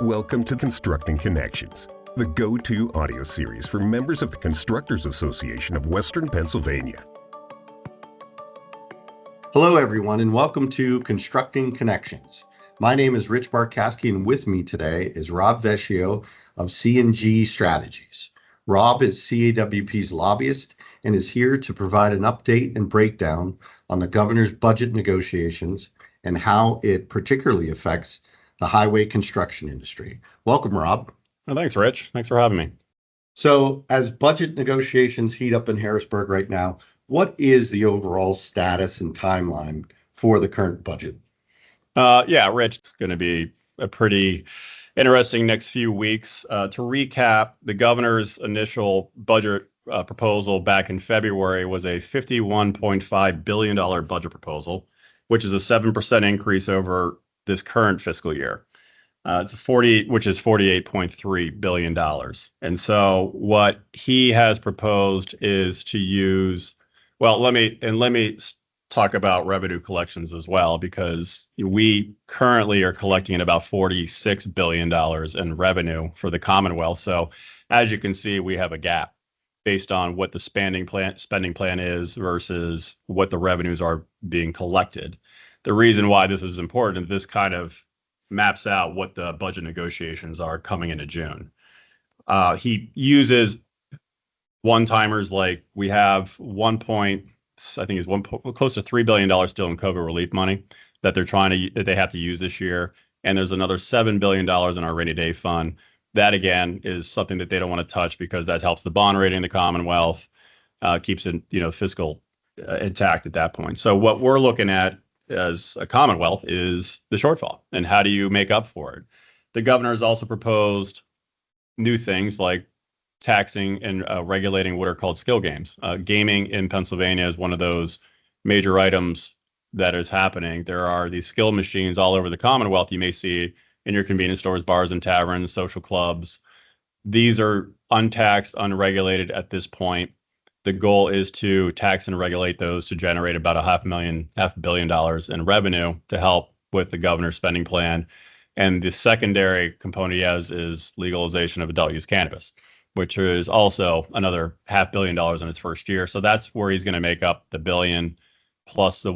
Welcome to Constructing Connections, the go-to audio series for members of the Constructors Association of Western Pennsylvania. Hello, everyone, and welcome to Constructing Connections. My name is Rich Barcaskey, and with me today is Rob Vescio of C&G Strategies. Rob is CAWP's lobbyist and is here to provide an update and breakdown on the governor's budget negotiations and how it particularly affects the highway construction industry. Welcome, Rob. Oh, thanks, Rich. Thanks for having me. So, as budget negotiations heat up in Harrisburg right now, what is the overall status and timeline for the current budget? Rich, it's going to be a pretty interesting next few weeks. To recap, the governor's initial budget proposal back in February was a $51.5 billion budget proposal, which is a 7% increase over this current fiscal year. Which is $48.3 billion. And so what he has proposed is to use, let me talk about revenue collections as well, because we currently are collecting at about $46 billion in revenue for the Commonwealth. So as you can see, we have a gap based on what the spending plan is versus what the revenues are being collected. The reason why this is important, this kind of maps out what the budget negotiations are coming into June. He uses one-timers, like we have close to $3 billion still in COVID relief money that they have to use this year. And there's another $7 billion in our rainy day fund. That again is something that they don't want to touch because that helps the bond rating in the Commonwealth, keeps it, fiscal intact at that point. So what we're looking at as a Commonwealth is the shortfall and how do you make up for it. The governor has also proposed new things like taxing and regulating what are called skill games. Gaming in Pennsylvania is one of those major items that is happening. There are these skill machines all over the Commonwealth you may see in your convenience stores, bars and taverns, social clubs. These are untaxed, unregulated at this point. The goal is to tax and regulate those to generate about $500 million in revenue to help with the governor's spending plan. And the secondary component he has is legalization of adult use cannabis, which is also another $500 million in its first year. So that's where he's going to make up the billion plus the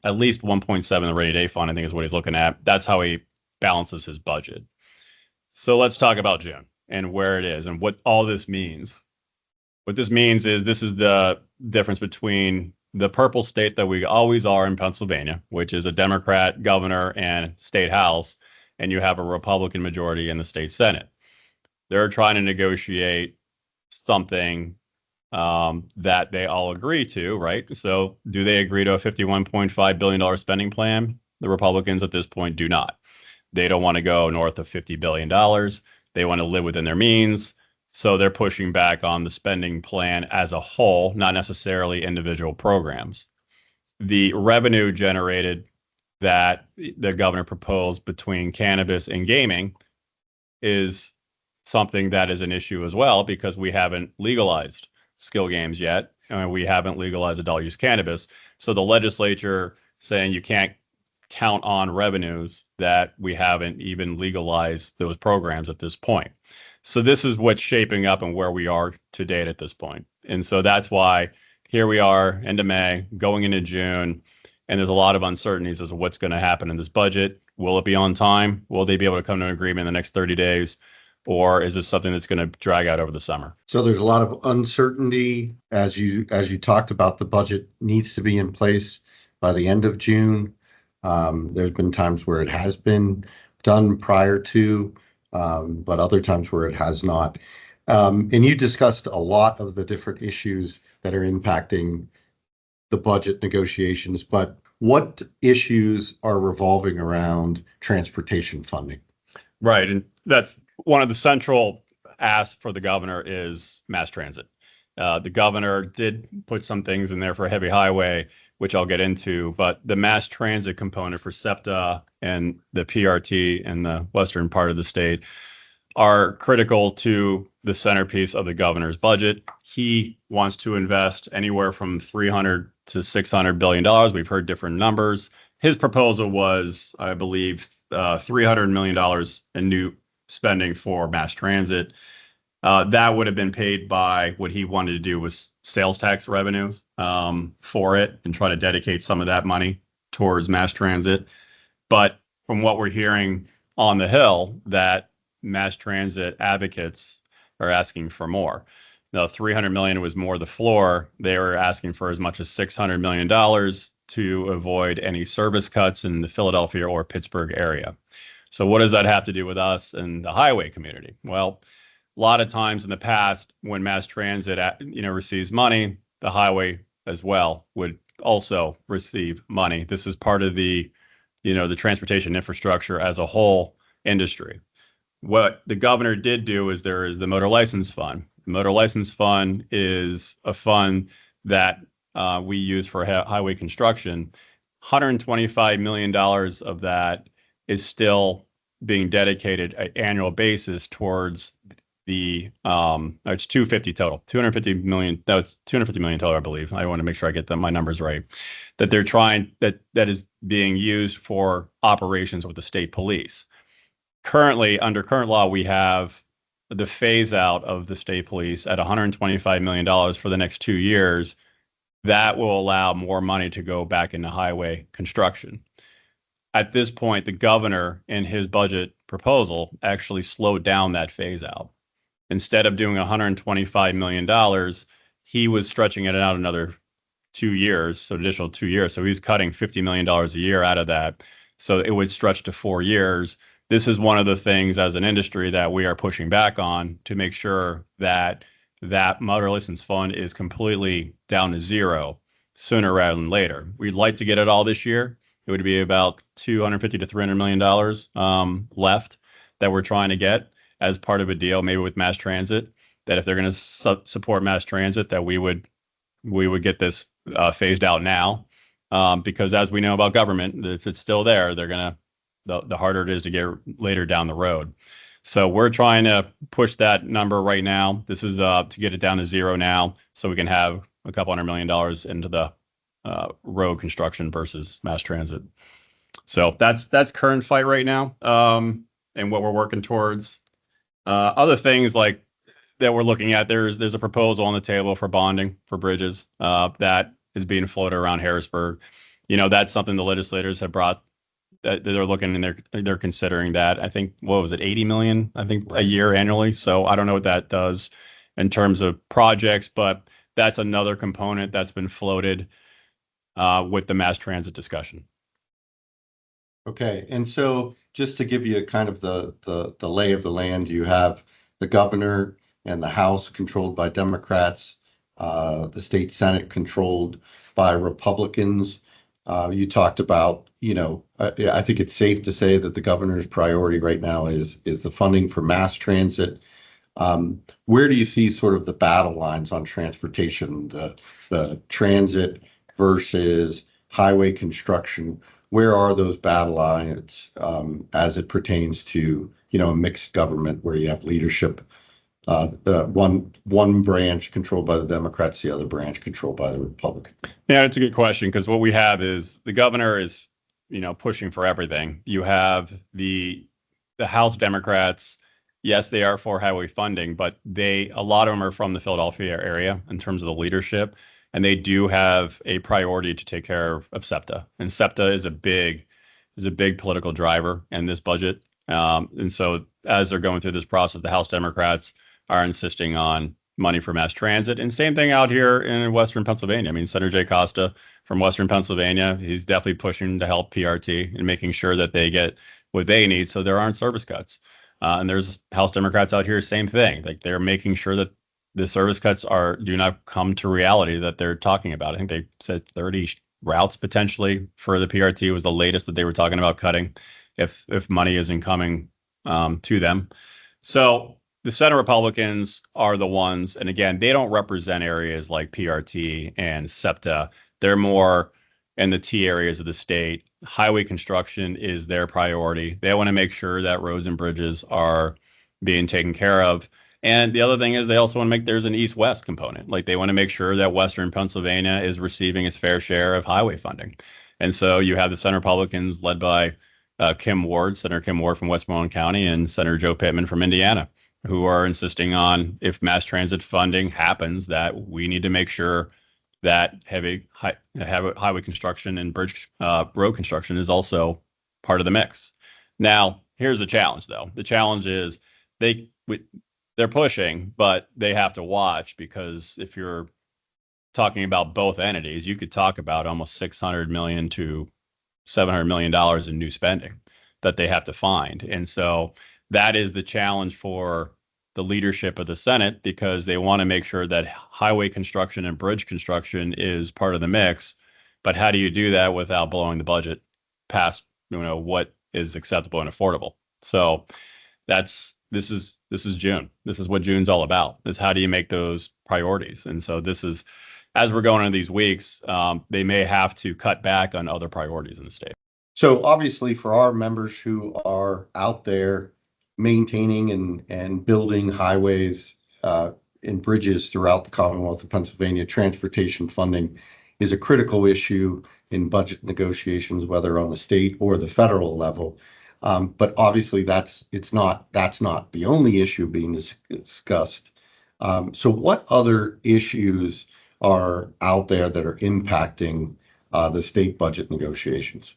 at least 1.7 the rainy day fund, I think is what he's looking at. That's how he balances his budget. So let's talk about June and where it is and what all this means. What this means is this is the difference between the purple state that we always are in Pennsylvania, which is a Democrat governor and state house, and you have a Republican majority in the state Senate. They're trying to negotiate something that they all agree to, right? So do they agree to a $51.5 billion spending plan? The Republicans at this point do not. They don't want to go north of $50 billion. They want to live within their means. So they're pushing back on the spending plan as a whole, not necessarily individual programs. The revenue generated that the governor proposed between cannabis and gaming is something that is an issue as well, because we haven't legalized skill games yet. And we haven't legalized adult use cannabis. So the legislature saying you can't count on revenues that we haven't even legalized those programs at this point. So this is what's shaping up and where we are to date at this point. And so that's why here we are, end of May, going into June, and there's a lot of uncertainties as to what's going to happen in this budget. Will it be on time? Will they be able to come to an agreement in the next 30 days? Or is this something that's going to drag out over the summer? So there's a lot of uncertainty as you talked about. The budget needs to be in place by the end of June. There's been times where it has been done prior to, but other times where it has not. And you discussed a lot of the different issues that are impacting the budget negotiations, but what issues are revolving around transportation funding? Right, and that's one of the central asks for the governor is mass transit. The governor did put some things in there for heavy highway, which I'll get into, but the mass transit component for SEPTA and the PRT in the western part of the state are critical to the centerpiece of the governor's budget. He wants to invest anywhere from $300 to $600 billion. We've heard different numbers. His proposal was, I believe, $300 million in new spending for mass transit. That would have been paid by what he wanted to do was sales tax revenues for it and try to dedicate some of that money towards mass transit. But from what we're hearing on the Hill, that mass transit advocates are asking for more. Now, $300 million was more the floor. They were asking for as much as $600 million to avoid any service cuts in the Philadelphia or Pittsburgh area. So what does that have to do with us and the highway community? Well, a lot of times in the past, when mass transit, receives money, the highway as well would also receive money. This is part of the transportation infrastructure as a whole industry. What the governor did do is there is the motor license fund. The motor license fund is a fund that we use for highway construction. $125 million of that is still being dedicated at annual basis towards the it's 250 total, 250 million. No, it's 250 million total, I believe. I want to make sure I get my numbers right. That they're trying that is being used for operations with the state police. Currently, under current law, we have the phase out of the state police at $125 million for the next 2 years. That will allow more money to go back into highway construction. At this point, the governor in his budget proposal actually slowed down that phase out. Instead of doing $125 million, he was stretching it out another 2 years, so additional 2 years. So he's cutting $50 million a year out of that. So it would stretch to 4 years. This is one of the things as an industry that we are pushing back on to make sure that that motor license fund is completely down to zero sooner rather than later. We'd like to get it all this year. It would be about $250 to $300 million left that we're trying to get as part of a deal, maybe with mass transit, that if they're going to support mass transit, that we would get this phased out now, because as we know about government, if it's still there, they're going to the harder it is to get later down the road. So we're trying to push that number right now. This is to get it down to zero now, so we can have a couple $100 million into the road construction versus mass transit. So that's current fight right now, and what we're working towards. Other things like that we're looking at, there's a proposal on the table for bonding for bridges that is being floated around Harrisburg. That's something the legislators have brought, that they're looking and they're considering that. I think, what was it, 80 million, I think, a year annually. So I don't know what that does in terms of projects, but that's another component that's been floated with the mass transit discussion. Okay, and so just to give you kind of the lay of the land, you have the governor and the House controlled by Democrats, the state Senate controlled by Republicans. You talked about, I think it's safe to say that the governor's priority right now is the funding for mass transit. Where do you see sort of the battle lines on transportation, the transit versus highway construction? Where are those battle lines as it pertains to, a mixed government where you have leadership, one branch controlled by the Democrats, the other branch controlled by the Republicans? Yeah, it's a good question, because what we have is the governor is, pushing for everything. You have the House Democrats. Yes, they are for highway funding, but a lot of them are from the Philadelphia area in terms of the leadership. And they do have a priority to take care of SEPTA. And SEPTA is a big political driver in this budget. And so as they're going through this process, the House Democrats are insisting on money for mass transit. And same thing out here in Western Pennsylvania. I mean, Senator Jay Costa from Western Pennsylvania, he's definitely pushing to help PRT and making sure that they get what they need so there aren't service cuts. And there's House Democrats out here, same thing. Like, they're making sure that the service cuts do not come to reality that they're talking about. I think they said 30 routes potentially for the PRT was the latest that they were talking about cutting if money isn't coming to them. So the Senate Republicans are the ones, and again, they don't represent areas like PRT and SEPTA. They're more in the T areas of the state. Highway construction is their priority. They want to make sure that roads and bridges are being taken care of. And the other thing is they also want to make there's an east-west component. Like, they want to make sure that Western Pennsylvania is receiving its fair share of highway funding. And so you have the Senate Republicans led by Senator Kim Ward from Westmoreland County, and Senator Joe Pittman from Indiana, who are insisting on, if mass transit funding happens, that we need to make sure that highway construction and bridge road construction is also part of the mix. Now, here's the challenge, though. The challenge is they're pushing, but they have to watch, because if you're talking about both entities, you could talk about almost $600 million to $700 million in new spending that they have to find. And so that is the challenge for the leadership of the Senate, because they want to make sure that highway construction and bridge construction is part of the mix. But how do you do that without blowing the budget past, what is acceptable and affordable? So this is June. This is what June's all about, is how do you make those priorities? And so this is, as we're going into these weeks, they may have to cut back on other priorities in the state. So obviously, for our members who are out there maintaining and building highways and bridges throughout the Commonwealth of Pennsylvania, transportation funding is a critical issue in budget negotiations, whether on the state or the federal level. But obviously, that's not the only issue being discussed. So what other issues are out there that are impacting the state budget negotiations?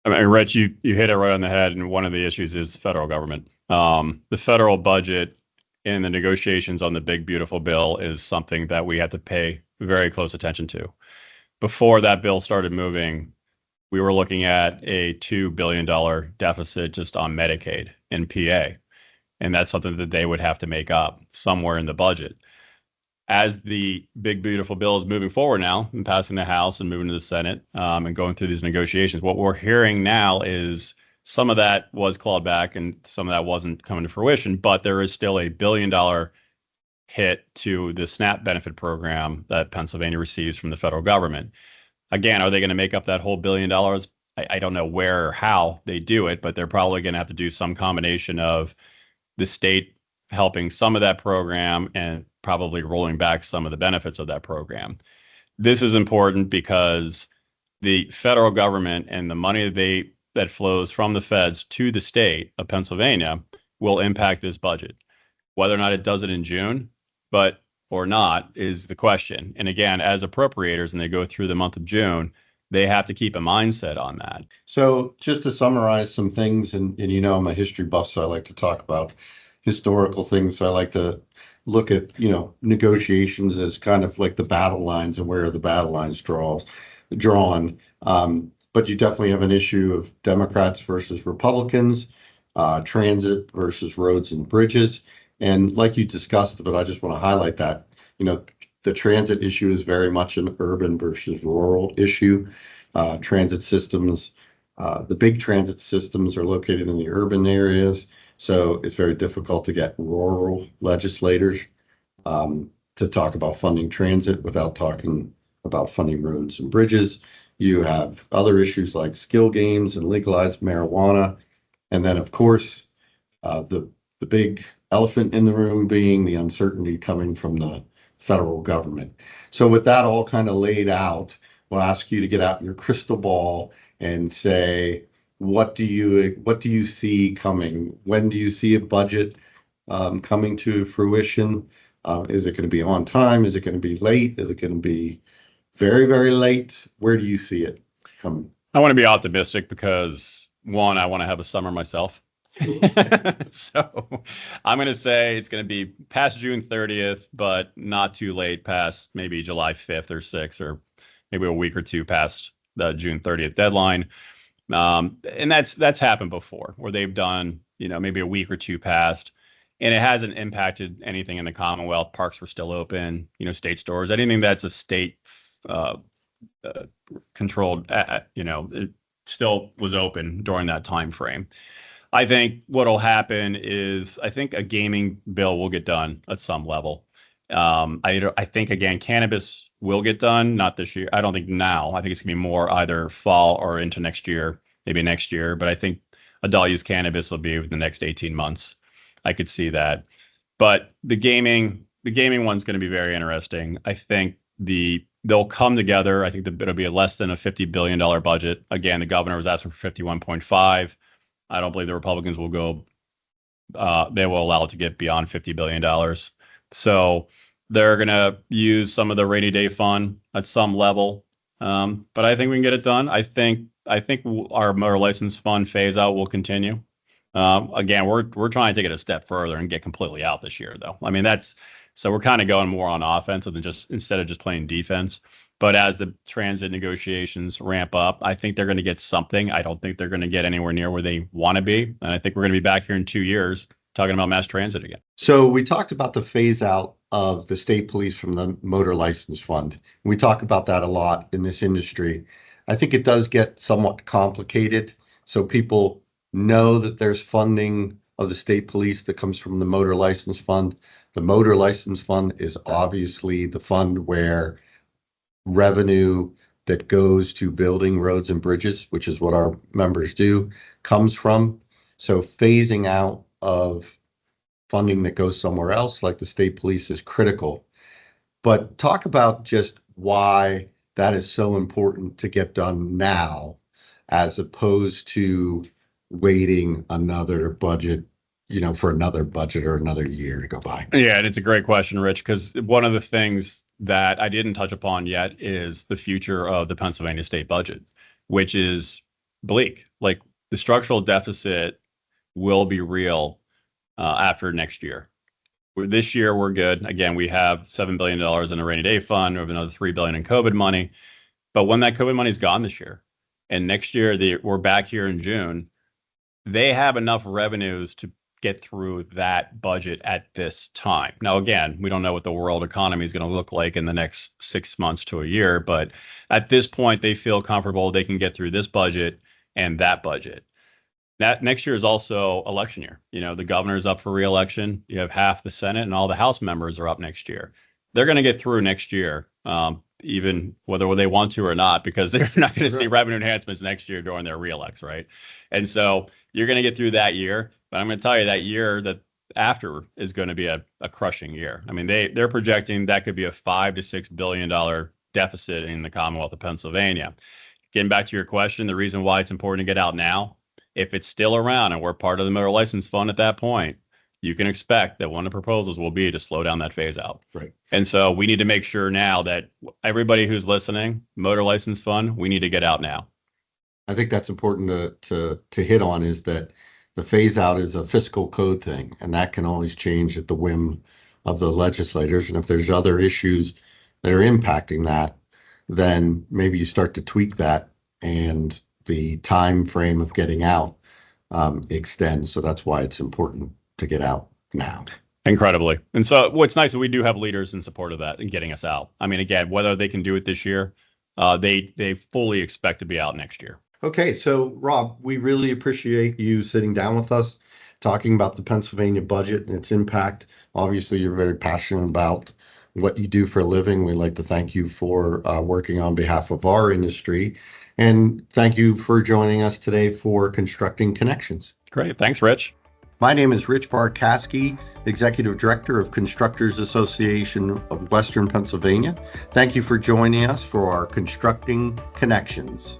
I mean, Rich, you hit it right on the head, and one of the issues is federal government. The federal budget in the negotiations on the big, beautiful bill is something that we had to pay very close attention to. Before that bill started moving, we were looking at a $2 billion deficit just on Medicaid in PA. And that's something that they would have to make up somewhere in the budget. As the big, beautiful bill is moving forward now and passing the House and moving to the Senate and going through these negotiations, what we're hearing now is some of that was clawed back and some of that wasn't coming to fruition, but there is still a $1 billion hit to the SNAP benefit program that Pennsylvania receives from the federal government. Again, are they going to make up that whole $1 billion? I don't know where or how they do it, but they're probably going to have to do some combination of the state helping some of that program and probably rolling back some of the benefits of that program. This is important because the federal government and the money that flows from the feds to the state of Pennsylvania will impact this budget. Whether or not it does it in June, or not, is the question. And again, as appropriators, and they go through the month of June, they have to keep a mindset on that. So just to summarize some things, and I'm a history buff, so I like to talk about historical things. So I like to look at, negotiations as kind of like the battle lines and where are the battle lines drawn. But you definitely have an issue of Democrats versus Republicans, transit versus roads and bridges. And like you discussed, but I just want to highlight that, the transit issue is very much an urban versus rural issue. Transit systems, the big transit systems are located in the urban areas. So it's very difficult to get rural legislators to talk about funding transit without talking about funding roads and bridges. You have other issues like skill games and legalized marijuana. And then, of course, the big elephant in the room being the uncertainty coming from the federal government. So with that all kind of laid out, we'll ask you to get out your crystal ball and say, what do you see coming? When do you see a budget coming to fruition? Is it going to be on time? Is it going to be late? Is it going to be very, very late? Where do you see it coming? I want to be optimistic because, one, I want to have a summer myself. So I'm going to say it's going to be past June 30th, but not too late past maybe July 5th or 6th, or maybe a week or two past the June 30th deadline. And that's happened before, where they've done, maybe a week or two past, and it hasn't impacted anything in the Commonwealth. Parks were still open, state stores, anything that's a state controlled, it still was open during that time frame. I think what'll happen is I think a gaming bill will get done at some level. I think, again, cannabis will get done, not this year. I don't think now. I think it's going to be more either fall or into next year, maybe next year. But I think adult use cannabis will be within the next 18 months. I could see that. But the gaming one's going to be very interesting. I think they'll come together. I think it'll be less than a $50 billion budget. Again, the governor was asking for 51.5. I don't believe the Republicans will go. They will allow it to get beyond $50 billion. So they're going to use some of the rainy day fund at some level. But I think we can get it done. I think our motor license fund phase out will continue. Again, we're trying to take it a step further and get completely out this year, though. I mean, so we're kind of going more on offense than instead of just playing defense. But as the transit negotiations ramp up, I think they're going to get something. I don't think they're going to get anywhere near where they want to be. And I think we're going to be back here in 2 years talking about mass transit again. So we talked about the phase out of the state police from the motor license fund. We talk about that a lot in this industry. I think it does get somewhat complicated. So people know that there's funding of the state police that comes from the motor license fund. The motor license fund is obviously the fund where revenue that goes to building roads and bridges, which is what our members do, comes from. So phasing out of funding that goes somewhere else, like the state police, is critical. But talk about just why that is so important to get done now, as opposed to waiting another budget, for another budget or another year to go by. Yeah, and it's a great question, Rich, because one of the things that I didn't touch upon yet is the future of the Pennsylvania state budget, which is bleak. Like, the structural deficit will be real after next year. This year, we're good. Again, we have $7 billion in a rainy day fund. We have another $3 billion in COVID money. But when that COVID money is gone this year, and next year we're back here in June, they have enough revenues to get through that budget at this time. Now, again, we don't know what the world economy is going to look like in the next 6 months to a year, but at this point, they feel comfortable they can get through this budget and that budget. That next year is also election year. The governor's up for re-election. You have half the Senate and all the House members are up next year. They're going to get through next year, even whether they want to or not, because they're not going to see revenue enhancements next year during their re-elects, right? And so you're going to get through that year. But I'm going to tell you that year that after is going to be a crushing year. I mean, they're projecting that could be a $5 to $6 billion deficit in the Commonwealth of Pennsylvania. Getting back to your question, the reason why it's important to get out now, if it's still around and we're part of the motor license fund at that point, you can expect that one of the proposals will be to slow down that phase out. Right. And so we need to make sure now that everybody who's listening, motor license fund, we need to get out now. I think that's important to hit on, is that the phase out is a fiscal code thing, and that can always change at the whim of the legislators. And if there's other issues that are impacting that, then maybe you start to tweak that, and the time frame of getting out extends. So that's why it's important to get out now. Incredibly. And so what's nice is we do have leaders in support of that and getting us out. I mean, again, whether they can do it this year, they fully expect to be out next year. Okay, so Rob, we really appreciate you sitting down with us, talking about the Pennsylvania budget and its impact. Obviously, you're very passionate about what you do for a living. We'd like to thank you for working on behalf of our industry. And thank you for joining us today for Constructing Connections. Great. Thanks, Rich. My name is Rich Barcaskey, Executive Director of Constructors Association of Western Pennsylvania. Thank you for joining us for our Constructing Connections.